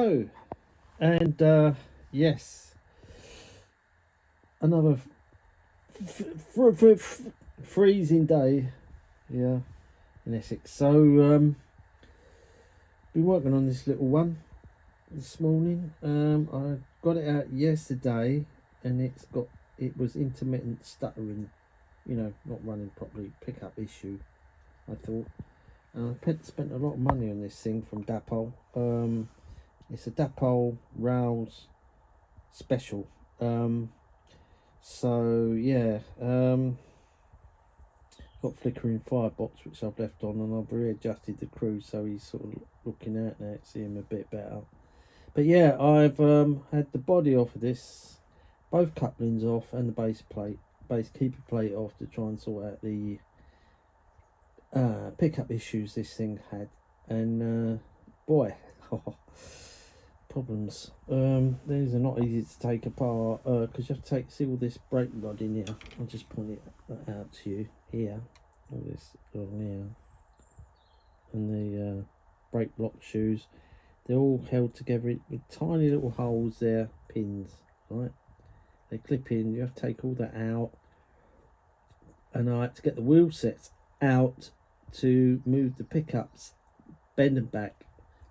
Hello, and yes, another freezing day, yeah, in Essex. So, been working on this little one this morning. I got it out yesterday, and it was intermittent stuttering, not running properly. Pickup issue, I thought. I spent a lot of money on this thing from Dapol. It's a Dapol Rouse special. So yeah, got flickering firebox which I've left on, and I've readjusted the cruise so he's sort of looking out now, see him a bit better. But yeah, I've had the body off of this, both couplings off, and the base keeper plate off to try and sort out the pickup issues this thing had, and boy, problems. These are not easy to take apart because you have to see all this brake rod in here. I'll just point it out to you here, all this on here, and the brake block shoes, they're all held together with tiny little holes there, pins, right? They clip in. You have to take all that out, and I had to get the wheel sets out to move the pickups, bend them back,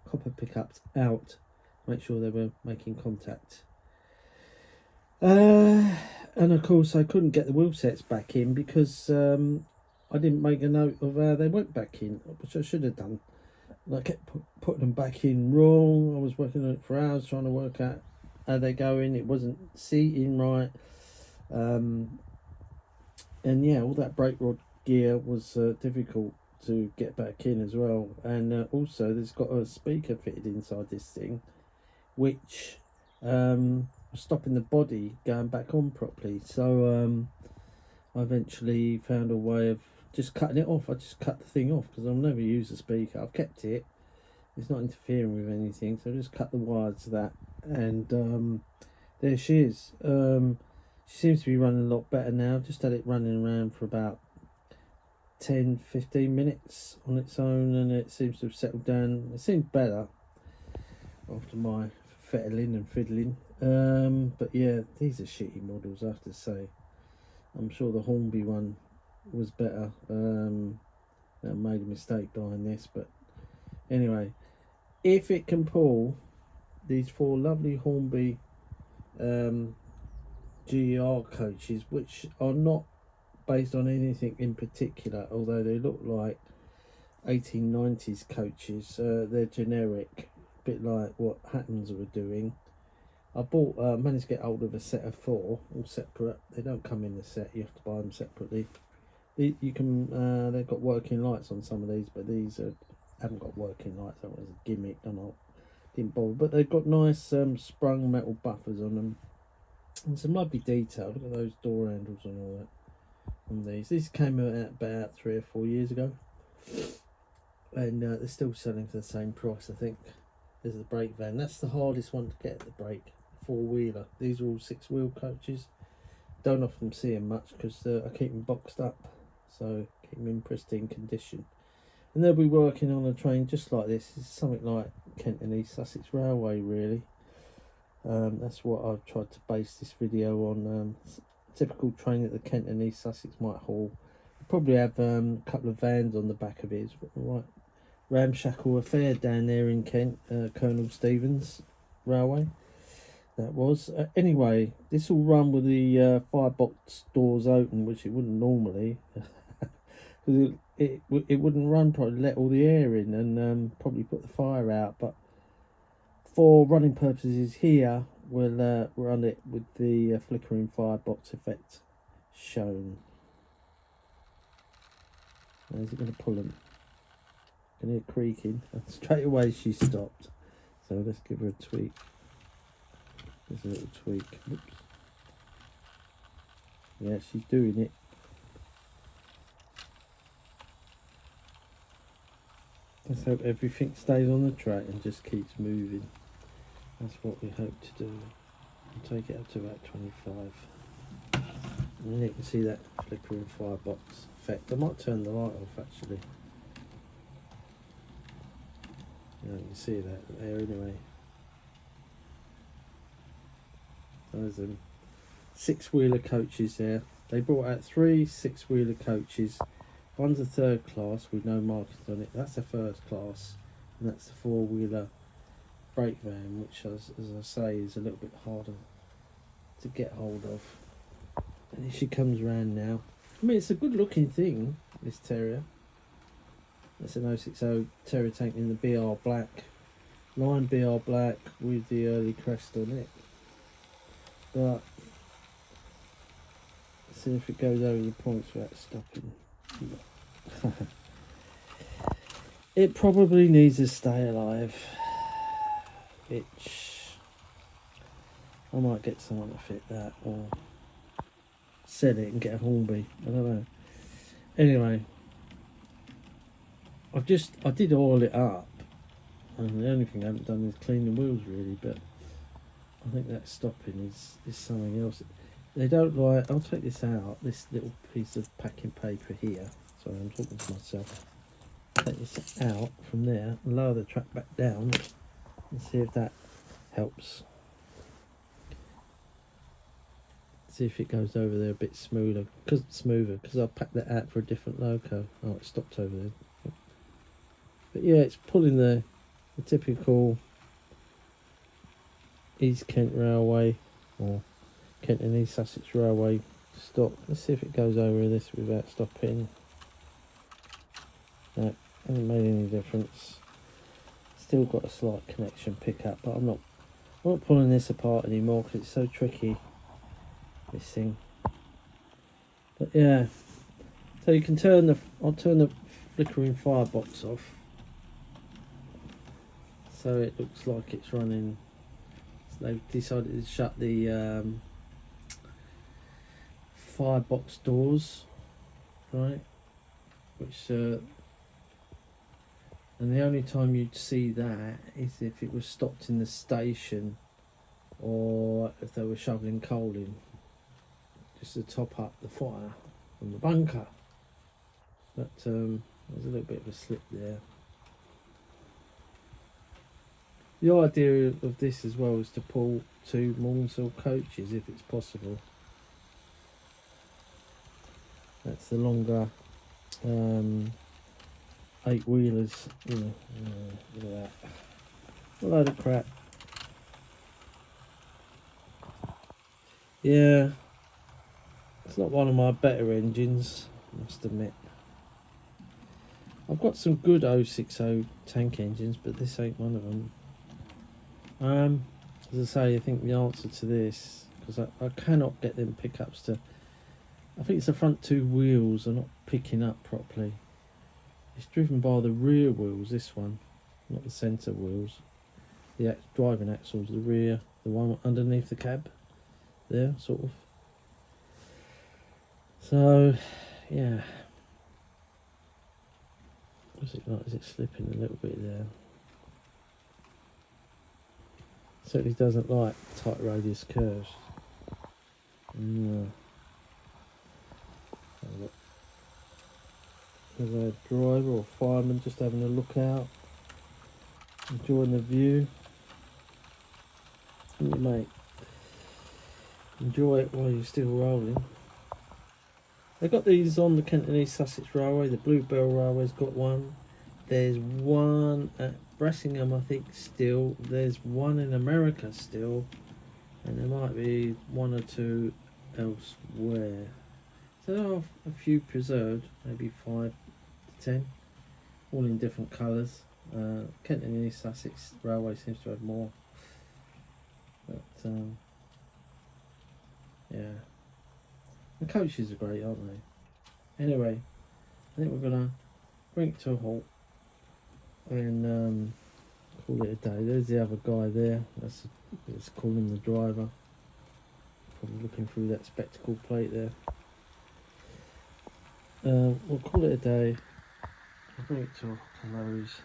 copper pickups out, make sure they were making contact. And of course I couldn't get the wheel sets back in because I didn't make a note of how they went back in, which I should have done. And I kept putting them back in wrong. I was working on it for hours trying to work out how they go in. It wasn't seating right. And yeah, all that brake rod gear was difficult to get back in as well. And also there's got a speaker fitted inside this thing, which was stopping the body going back on properly. So I eventually found a way of just cutting it off. I just cut the thing off because I'll never use a speaker. I've kept it, it's not interfering with anything, so I just cut the wires to that, and there she is. She seems to be running a lot better now. I've just had it running around for about 10-15 minutes on its own, and it seems to have settled down. It seems better after my fettling and fiddling. But yeah, these are shitty models, I have to say. I'm sure the Hornby one was better. I made a mistake buying this, but anyway, if it can pull these 4 lovely Hornby GR coaches, which are not based on anything in particular, although they look like 1890s coaches, they're generic, a bit like what Hattons were doing. I managed to get hold of a set of 4, all separate. They don't come in the set, you have to buy them separately. You can they've got working lights on some of these, but these haven't got working lights. That was a gimmick, didn't bother. But they've got nice sprung metal buffers on them, and some lovely detail. Look at those door handles and all that on these. These came out about 3 or 4 years ago, and they're still selling for the same price, I think. There's the brake van. That's the hardest one to get, the brake 4-wheeler. These are all 6-wheel coaches. Don't often see them much because I keep them boxed up, so keep them in pristine condition. And they'll be working on a train just like this. It's something like Kent and East Sussex Railway, really. That's what I've tried to base this video on. Typical train that the Kent and East Sussex might haul. Probably have a couple of vans on the back of it. It's right ramshackle affair down there in Kent, Colonel Stevens Railway. That was. Anyway, this will run with the firebox doors open, which it wouldn't normally. it wouldn't run properly, let all the air in, and probably put the fire out. But for running purposes here, we'll run it with the flickering firebox effect shown. Now, is it going to pull them? I can hear creaking. Straight away she stopped. So let's give her a tweak. There's a little tweak. Oops. Yeah, she's doing it. Let's hope everything stays on the track and just keeps moving. That's what we hope to do. I'll take it up to about 25. And you can see that flickering firebox effect. I might turn the light off actually. You can see that there anyway. There's 6-wheeler coaches there. They brought out 3 6-wheeler coaches. One's a 3rd class with no markings on it. That's the 1st class, and that's the 4-wheeler brake van, which, as I say, is a little bit harder to get hold of. And here she comes round now. I mean, it's a good looking thing, this Terrier. It's an 060 Terrier Tank in the BR black, line BR black with the early crest on it. But let's see if it goes over the points without stopping. It probably needs to stay alive, which I might get someone to fit that, or sell it and get a Hornby. I don't know. Anyway, I did oil it up, and the only thing I haven't done is clean the wheels really, but I think that stopping is something else. They don't like, I'll take this out, this little piece of packing paper here. Sorry, I'm talking to myself. Take this out from there and lower the track back down and see if that helps. See if it goes over there a bit smoother, because I packed that out for a different loco. Oh, it stopped over there. But yeah, it's pulling the typical East Kent Railway or Kent and East Sussex Railway stop. Let's see if it goes over this without stopping. No, hasn't made any difference. Still got a slight connection pickup, but I'm not pulling this apart anymore because it's so tricky, this thing. But yeah, so you can I'll turn the flickering firebox off, so it looks like it's running. So they've decided to shut the firebox doors, right? Which and the only time you'd see that is if it was stopped in the station, or if they were shoveling coal in, just to top up the fire from the bunker. But there's a little bit of a slip there. The idea of this as well is to pull 2 Mornsell coaches if it's possible. That's the longer 8-wheelers, you know. Look at that. A load of crap. Yeah, it's not one of my better engines, I must admit. I've got some good 060 tank engines, but this ain't one of them. As I say, I think the answer to this, because I cannot get them pickups to, I think it's the front 2 wheels are not picking up properly. It's driven by the rear wheels, this one, not the centre wheels. The driving axle's the rear, the one underneath the cab there, sort of. So yeah, what's it like? Is it slipping a little bit there? Certainly doesn't like tight radius curves. No. There's a driver or fireman just having a look out, enjoying the view. You mate, enjoy it while you're still rolling. They've got these on the Kent and East Sussex Railway. The Bluebell Railway's got one. There's one at Bressingham, I think, still. There's one in America still, and there might be 1 or 2 elsewhere. So there are a few preserved, maybe 5 to 10, all in different colours. Kent and East Sussex Railway seems to have more, but yeah, the coaches are great, aren't they? Anyway, I think we're gonna bring it to a halt and call it a day. There's the other guy there. Let's call him the driver. Probably looking through that spectacle plate there. We'll call it a day. I'll bring it to a close.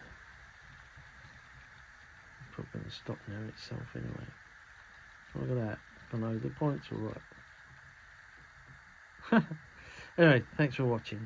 It's probably going to stop now itself anyway. Look at that. I know the points are right. Anyway, thanks for watching.